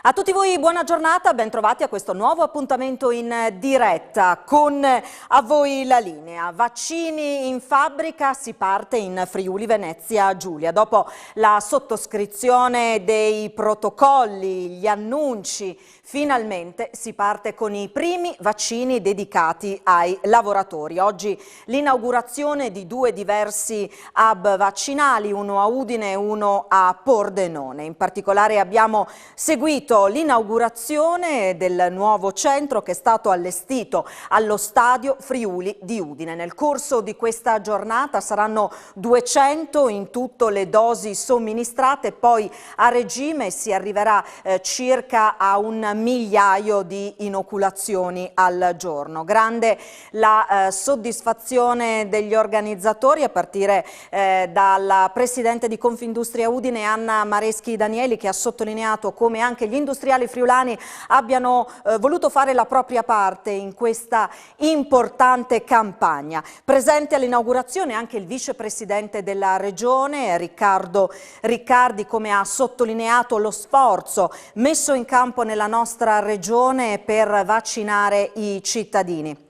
A tutti voi buona giornata, ben trovati a questo nuovo appuntamento in diretta. Con a voi la linea. Vaccini in fabbrica, si parte in Friuli Venezia Giulia. Dopo la sottoscrizione dei protocolli, gli annunci, finalmente si parte con i primi vaccini dedicati ai lavoratori. Oggi l'inaugurazione di due diversi hub vaccinali, uno a Udine e uno a Pordenone. In particolare abbiamo seguito l'inaugurazione del nuovo centro che è stato allestito allo Stadio Friuli di Udine. Nel corso di questa giornata saranno 200 in tutto le dosi somministrate, poi a regime si arriverà circa a 1.000.000 di inoculazioni al giorno. Grande la soddisfazione degli organizzatori, a partire dalla presidente di Confindustria Udine, Anna Mareschi Danieli, che ha sottolineato come anche gli industriali friulani abbiano voluto fare la propria parte in questa importante campagna. Presente all'inaugurazione anche il vicepresidente della regione, Riccardo Riccardi, come ha sottolineato lo sforzo messo in campo nella nostra regione per vaccinare i cittadini.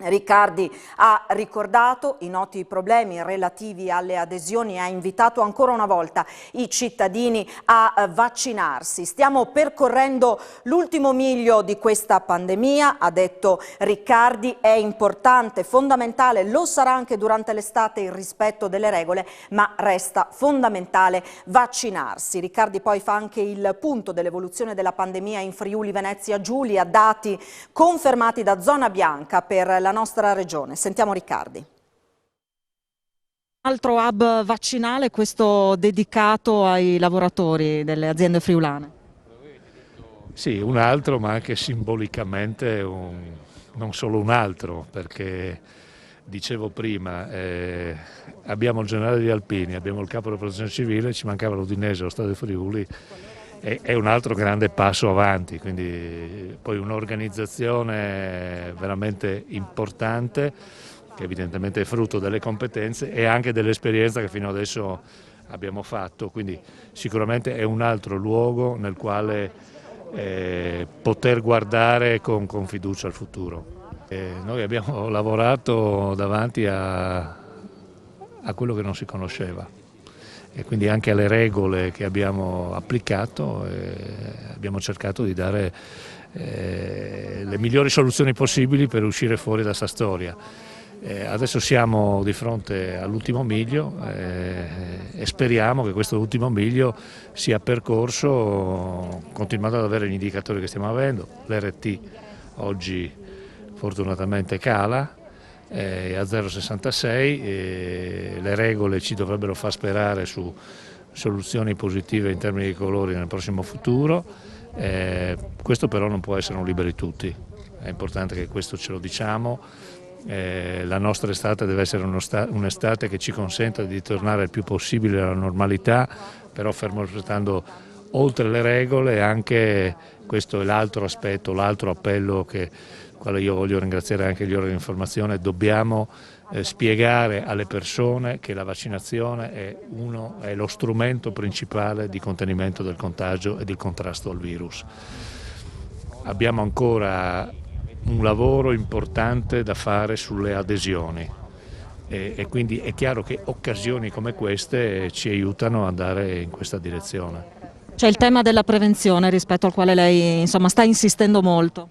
Riccardi ha ricordato i noti problemi relativi alle adesioni e ha invitato ancora una volta i cittadini a vaccinarsi. Stiamo percorrendo l'ultimo miglio di questa pandemia, ha detto Riccardi, è importante, fondamentale, lo sarà anche durante l'estate il rispetto delle regole, ma resta fondamentale vaccinarsi. Riccardi poi fa anche il punto dell'evoluzione della pandemia in Friuli Venezia Giulia, dati confermati da zona bianca per la nostra regione. Sentiamo Riccardi. Altro hub vaccinale, questo dedicato ai lavoratori delle aziende friulane. Sì, un altro, ma anche simbolicamente non solo un altro, perché dicevo prima, abbiamo il generale di Alpini, abbiamo il capo della protezione civile, ci mancava l'Udinese, lo Stadio Friuli. È un altro grande passo avanti, quindi poi un'organizzazione veramente importante che evidentemente è frutto delle competenze e anche dell'esperienza che fino adesso abbiamo fatto, quindi sicuramente è un altro luogo nel quale poter guardare con fiducia al futuro. Noi abbiamo lavorato davanti a quello che non si conosceva, e quindi anche alle regole che abbiamo applicato abbiamo cercato di dare le migliori soluzioni possibili per uscire fuori da questa storia. Adesso siamo di fronte all'ultimo miglio e speriamo che questo ultimo miglio sia percorso continuando ad avere gli indicatori che stiamo avendo. L'RT oggi fortunatamente cala, a 0,66, le regole ci dovrebbero far sperare su soluzioni positive in termini di colori nel prossimo futuro. Questo però non può essere un liberi tutti, è importante che questo ce lo diciamo. La nostra estate deve essere un'estate che ci consenta di tornare il più possibile alla normalità, però fermo restando oltre le regole. Anche questo è l'altro aspetto, l'altro appello quale io voglio ringraziare anche gli organi di informazione. Dobbiamo spiegare alle persone che la vaccinazione è lo strumento principale di contenimento del contagio e del contrasto al virus. Abbiamo ancora un lavoro importante da fare sulle adesioni e quindi è chiaro che occasioni come queste ci aiutano ad andare in questa direzione. C'è il tema della prevenzione, rispetto al quale lei sta insistendo molto.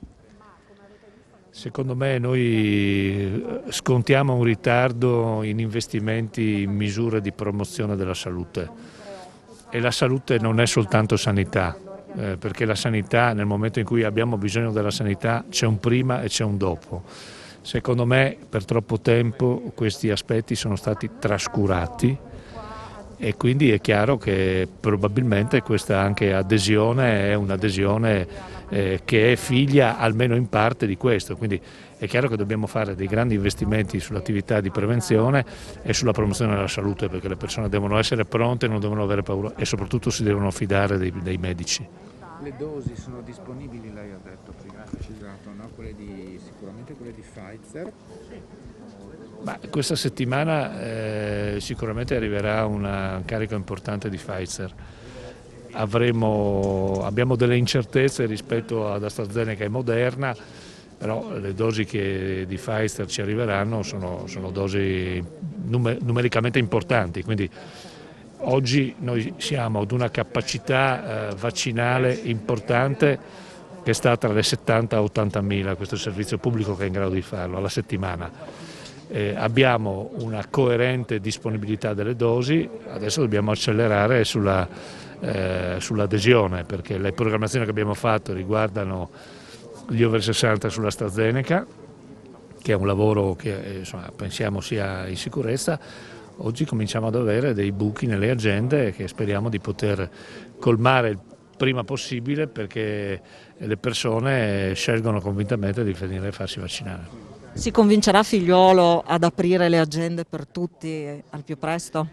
Secondo me noi scontiamo un ritardo in investimenti in misure di promozione della salute, e la salute non è soltanto sanità, perché la sanità, nel momento in cui abbiamo bisogno della sanità, c'è un prima e c'è un dopo. Secondo me per troppo tempo questi aspetti sono stati trascurati e quindi è chiaro che probabilmente questa anche adesione è un'adesione che è figlia almeno in parte di questo, quindi è chiaro che dobbiamo fare dei grandi investimenti sull'attività di prevenzione e sulla promozione della salute, perché le persone devono essere pronte, non devono avere paura e soprattutto si devono fidare dei medici. Le dosi sono disponibili, lei ha detto prima, ha precisato, no? Sicuramente quelle di Pfizer. Ma questa settimana sicuramente arriverà un carico importante di Pfizer. abbiamo delle incertezze rispetto ad AstraZeneca e Moderna, però le dosi che di Pfizer ci arriveranno sono dosi numericamente importanti, quindi oggi noi siamo ad una capacità vaccinale importante che sta tra le 70 e 80 mila, questo è il servizio pubblico che è in grado di farlo alla settimana. Abbiamo una coerente disponibilità delle dosi, adesso dobbiamo accelerare sull'adesione, perché le programmazioni che abbiamo fatto riguardano gli over 60 sull'AstraZeneca, che è un lavoro che pensiamo sia in sicurezza. Oggi cominciamo ad avere dei buchi nelle agende che speriamo di poter colmare il prima possibile, perché le persone scelgono convintamente di venire a farsi vaccinare. Si convincerà Figliuolo ad aprire le agende per tutti al più presto?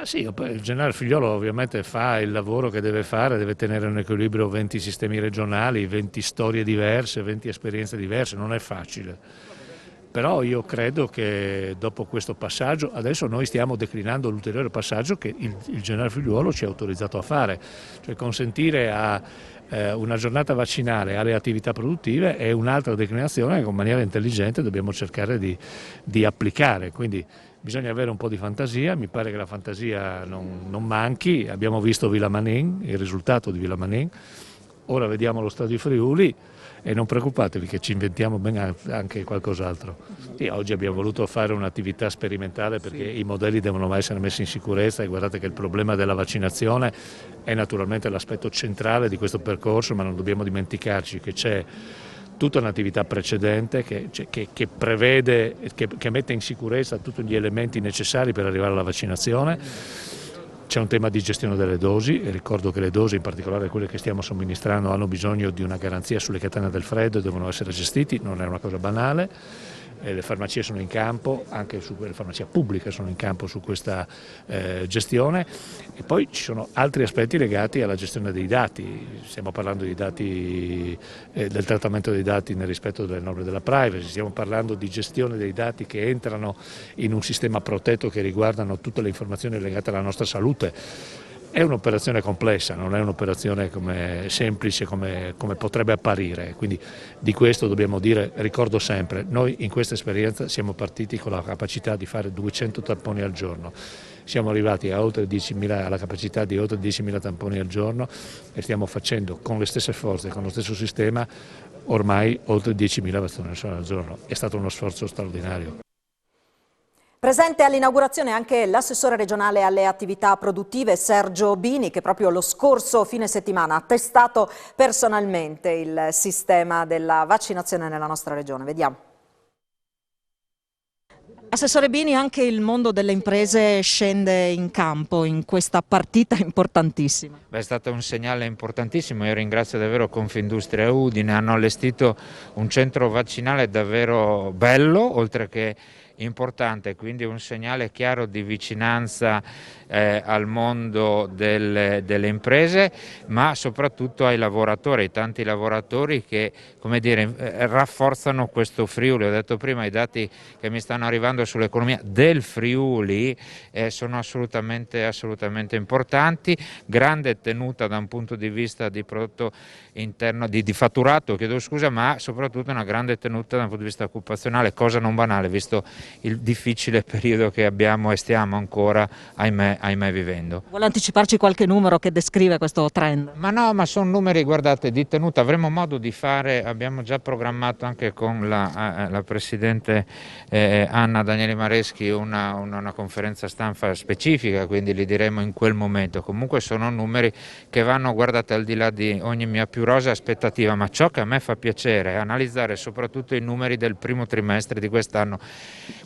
Sì, il generale Figliuolo ovviamente fa il lavoro che deve fare, deve tenere in equilibrio 20 sistemi regionali, 20 storie diverse, 20 esperienze diverse, non è facile. Però io credo che dopo questo passaggio, adesso noi stiamo declinando l'ulteriore passaggio che il generale Figliuolo ci ha autorizzato a fare, cioè consentire a una giornata vaccinale alle attività produttive è un'altra declinazione che in maniera intelligente dobbiamo cercare di applicare. Quindi bisogna avere un po' di fantasia, mi pare che la fantasia non manchi, abbiamo visto Villa Manin, il risultato di Villa Manin, ora vediamo lo Stadio Friuli e non preoccupatevi che ci inventiamo ben anche qualcos'altro. Oggi abbiamo voluto fare un'attività sperimentale perché i modelli devono essere messi in sicurezza e guardate che il problema della vaccinazione è naturalmente l'aspetto centrale di questo percorso, ma non dobbiamo dimenticarci che c'è tutta un'attività precedente che prevede, che mette in sicurezza tutti gli elementi necessari per arrivare alla vaccinazione. C'è un tema di gestione delle dosi, e ricordo che le dosi, in particolare quelle che stiamo somministrando, hanno bisogno di una garanzia sulle catene del freddo e devono essere gestiti, non è una cosa banale. Le farmacie sono in campo, anche le farmacie pubbliche sono in campo su questa gestione, e poi ci sono altri aspetti legati alla gestione dei dati, stiamo parlando dei dati, del trattamento dei dati nel rispetto delle norme della privacy, stiamo parlando di gestione dei dati che entrano in un sistema protetto che riguardano tutte le informazioni legate alla nostra salute. È un'operazione complessa, non è un'operazione semplice come potrebbe apparire, quindi di questo dobbiamo dire, ricordo sempre, noi in questa esperienza siamo partiti con la capacità di fare 200 tamponi al giorno, siamo arrivati a oltre 10.000, alla capacità di oltre 10.000 tamponi al giorno e stiamo facendo con le stesse forze, con lo stesso sistema, ormai oltre 10.000 vaccinazioni al giorno. È stato uno sforzo straordinario. Presente all'inaugurazione anche l'assessore regionale alle attività produttive Sergio Bini, che proprio lo scorso fine settimana ha testato personalmente il sistema della vaccinazione nella nostra regione. Vediamo. Assessore Bini, anche il mondo delle imprese scende in campo in questa partita importantissima. È stato un segnale importantissimo, io ringrazio davvero Confindustria Udine, hanno allestito un centro vaccinale davvero bello, oltre che importante, quindi un segnale chiaro di vicinanza al mondo delle imprese, ma soprattutto ai lavoratori, ai tanti lavoratori che, come dire, rafforzano questo Friuli. Ho detto prima, i dati che mi stanno arrivando sull'economia del Friuli sono assolutamente importanti, grande tenuta da un punto di vista di prodotto interno, di fatturato, chiedo scusa, ma soprattutto una grande tenuta da un punto di vista occupazionale, cosa non banale visto il difficile periodo che abbiamo e stiamo ancora, ahimè vivendo. Vuole anticiparci qualche numero che descrive questo trend? Ma no, ma sono numeri, guardate, di tenuta, avremo modo di fare, abbiamo già programmato anche con la Presidente Anna Danieli Mareschi una conferenza stampa specifica, quindi li diremo in quel momento. Comunque sono numeri che vanno, guardate, al di là di ogni mia più rosea aspettativa, ma ciò che a me fa piacere è analizzare soprattutto i numeri del primo trimestre di quest'anno.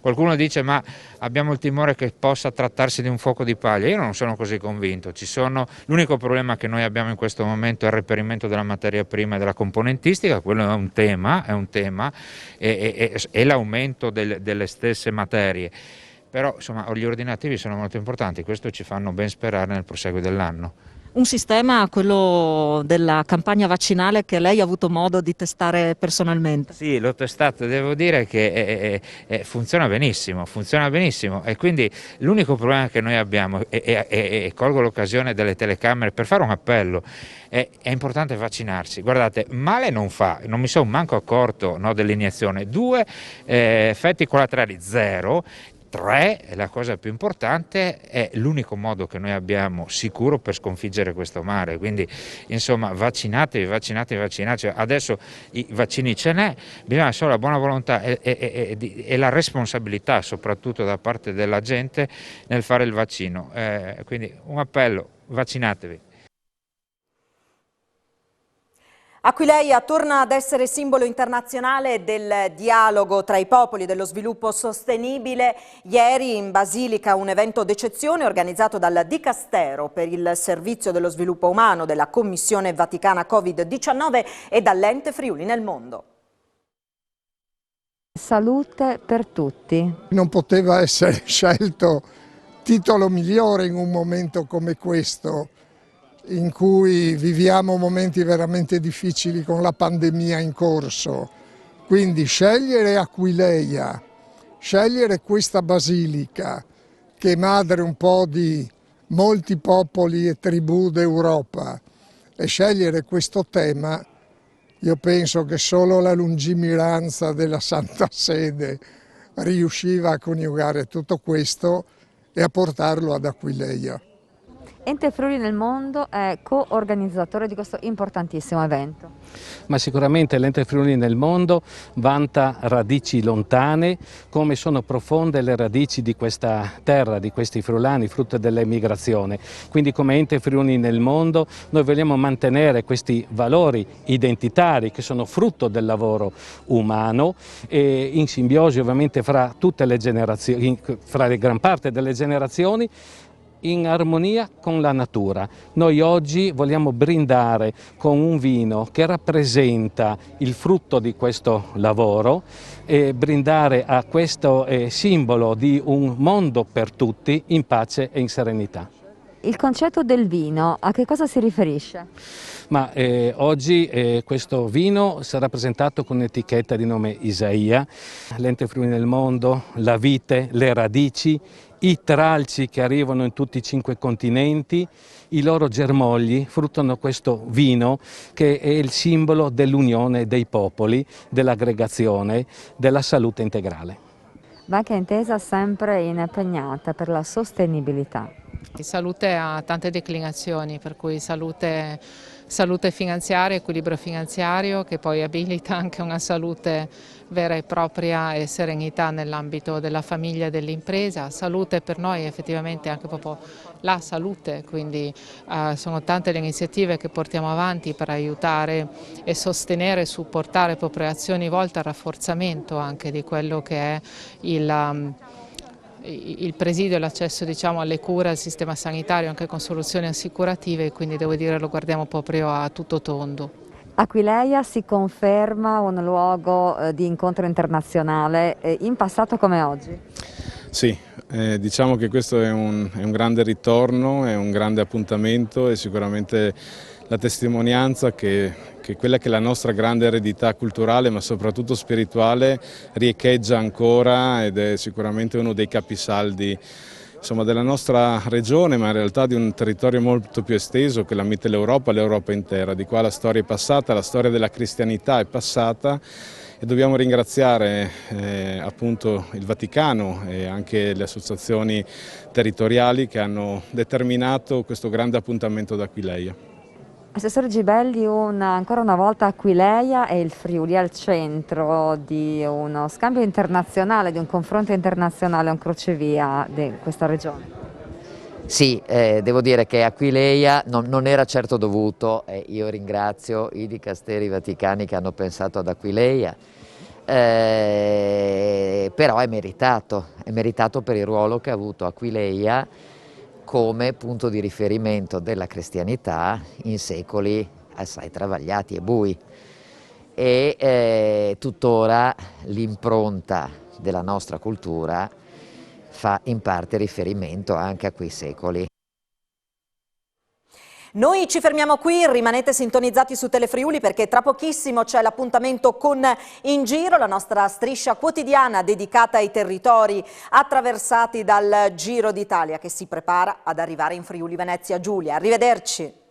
Qualcuno dice ma abbiamo il timore che possa trattarsi di un fuoco di paglia, io non sono così convinto, l'unico problema che noi abbiamo in questo momento è il reperimento della materia prima e della componentistica, quello è un tema e l'aumento delle stesse materie, però insomma gli ordinativi sono molto importanti, questo ci fanno ben sperare nel proseguo dell'anno. Un sistema, quello della campagna vaccinale, che lei ha avuto modo di testare personalmente? Sì, l'ho testato, devo dire che funziona benissimo e quindi l'unico problema che noi abbiamo, e colgo l'occasione delle telecamere per fare un appello, è importante vaccinarsi. Guardate, male non fa, non mi sono manco accorto, no, dell'iniezione. 2, effetti collaterali 0. 3, la cosa più importante, è l'unico modo che noi abbiamo sicuro per sconfiggere questo male, quindi insomma vaccinatevi, adesso i vaccini ce n'è, bisogna solo la buona volontà e la responsabilità soprattutto da parte della gente nel fare il vaccino, quindi un appello, vaccinatevi. Aquileia torna ad essere simbolo internazionale del dialogo tra i popoli e dello sviluppo sostenibile. Ieri in Basilica un evento d'eccezione organizzato dal Dicastero per il Servizio dello Sviluppo Umano della Commissione Vaticana Covid-19 e dall'Ente Friuli nel Mondo. Salute per tutti. Non poteva essere scelto titolo migliore in un momento come questo, in cui viviamo momenti veramente difficili con la pandemia in corso. Quindi scegliere Aquileia, scegliere questa basilica che è madre un po' di molti popoli e tribù d'Europa e scegliere questo tema, io penso che solo la lungimiranza della Santa Sede riusciva a coniugare tutto questo e a portarlo ad Aquileia. Ente Friuli nel Mondo è co-organizzatore di questo importantissimo evento. Ma sicuramente l'Ente Friuli nel Mondo vanta radici lontane, come sono profonde le radici di questa terra, di questi friulani, frutto dell'emigrazione. Quindi come Ente Friuli nel Mondo noi vogliamo mantenere questi valori identitari che sono frutto del lavoro umano e in simbiosi ovviamente fra tutte le generazioni, fra la gran parte delle generazioni, in armonia con la natura. Noi oggi vogliamo brindare con un vino che rappresenta il frutto di questo lavoro e brindare a questo simbolo di un mondo per tutti in pace e in serenità. Il concetto del vino, a che cosa si riferisce? Ma oggi questo vino sarà presentato con un'etichetta di nome Isaia, l'Ente Friuli nel Mondo, la vite, le radici, i tralci che arrivano in tutti i 5 continenti, i loro germogli fruttano questo vino che è il simbolo dell'unione dei popoli, dell'aggregazione, della salute integrale. Banca Intesa sempre impegnata per la sostenibilità. Salute ha tante declinazioni, per cui salute finanziaria, equilibrio finanziario, che poi abilita anche una salute vera e propria e serenità nell'ambito della famiglia e dell'impresa. Salute per noi è effettivamente anche proprio la salute, quindi sono tante le iniziative che portiamo avanti per aiutare e sostenere e supportare proprio azioni volte al rafforzamento anche di quello che è il presidio e l'accesso, diciamo, alle cure, al sistema sanitario anche con soluzioni assicurative, e quindi devo dire lo guardiamo proprio a tutto tondo. Aquileia si conferma un luogo di incontro internazionale, in passato come oggi? Sì, diciamo che questo è un grande ritorno, è un grande appuntamento e sicuramente la testimonianza che quella che è la nostra grande eredità culturale ma soprattutto spirituale riecheggia ancora ed è sicuramente uno dei capisaldi, insomma, della nostra regione, ma in realtà di un territorio molto più esteso che la Mitteleuropa, l'Europa intera. Di qua la storia è passata, la storia della cristianità è passata e dobbiamo ringraziare appunto il Vaticano e anche le associazioni territoriali che hanno determinato questo grande appuntamento ad Aquileia. Assessore Gibelli, ancora una volta Aquileia e il Friuli al centro di uno scambio internazionale, di un confronto internazionale, un crocevia di questa regione. Sì, devo dire che Aquileia non era certo dovuto, io ringrazio i dicasteri vaticani che hanno pensato ad Aquileia, però è meritato per il ruolo che ha avuto Aquileia come punto di riferimento della cristianità in secoli assai travagliati e bui e tuttora l'impronta della nostra cultura fa in parte riferimento anche a quei secoli. Noi ci fermiamo qui, rimanete sintonizzati su Telefriuli perché tra pochissimo c'è l'appuntamento con In Giro, la nostra striscia quotidiana dedicata ai territori attraversati dal Giro d'Italia che si prepara ad arrivare in Friuli Venezia Giulia. Arrivederci.